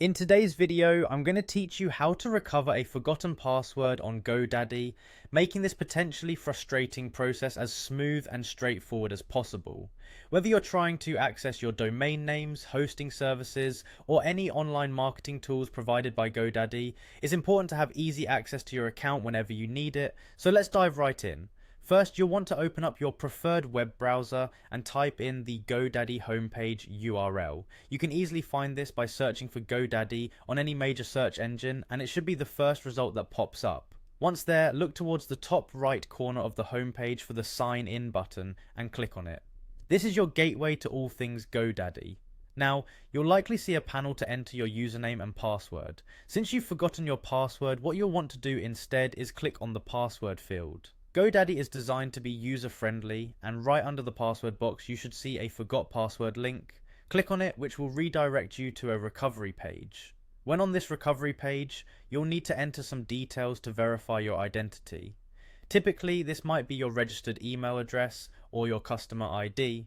In today's video, I'm going to teach you how to recover a forgotten password on Godaddy, making this potentially frustrating process as smooth and straightforward as possible. Whether you're trying to access your domain names, hosting services, or any online marketing tools provided by Godaddy, it's important to have easy access to your account whenever you need it, so let's dive right in. First, you'll want to open up your preferred web browser and type in the GoDaddy homepage URL. You can easily find this by searching for GoDaddy on any major search engine, and it should be the first result that pops up. Once there, look towards the top right corner of the homepage for the Sign In button and click on it. This is your gateway to all things GoDaddy. Now, you'll likely see a panel to enter your username and password. Since you've forgotten your password, what you'll want to do instead is click on the password field. GoDaddy is designed to be user-friendly, and right under the password box you should see a forgot password link. Click on it, which will redirect you to a recovery page. When on this recovery page, you'll need to enter some details to verify your identity. Typically, this might be your registered email address or your customer ID.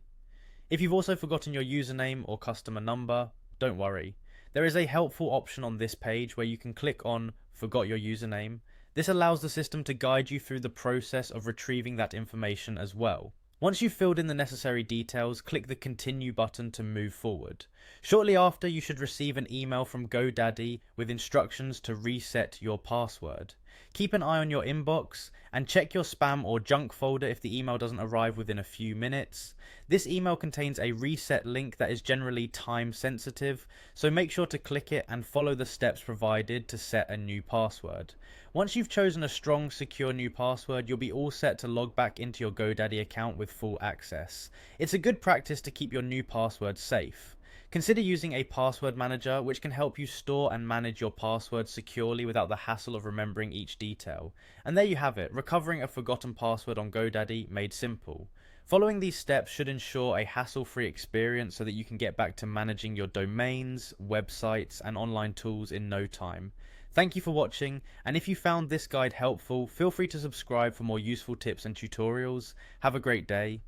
If you've also forgotten your username or customer number, don't worry. There is a helpful option on this page where you can click on Forgot Your Username. This allows the system to guide you through the process of retrieving that information as well. Once you've filled in the necessary details, click the Continue button to move forward. Shortly after, you should receive an email from GoDaddy with instructions to reset your password. Keep an eye on your inbox and check your spam or junk folder if the email doesn't arrive within a few minutes. This email contains a reset link that is generally time sensitive, so make sure to click it and follow the steps provided to set a new password. Once you've chosen a strong, secure new password, you'll be all set to log back into your GoDaddy account with full access. It's a good practice to keep your new password safe. Consider using a password manager, which can help you store and manage your passwords securely without the hassle of remembering each detail. And there you have it, recovering a forgotten password on GoDaddy made simple. Following these steps should ensure a hassle-free experience so that you can get back to managing your domains, websites, and online tools in no time. Thank you for watching, and if you found this guide helpful, feel free to subscribe for more useful tips and tutorials. Have a great day.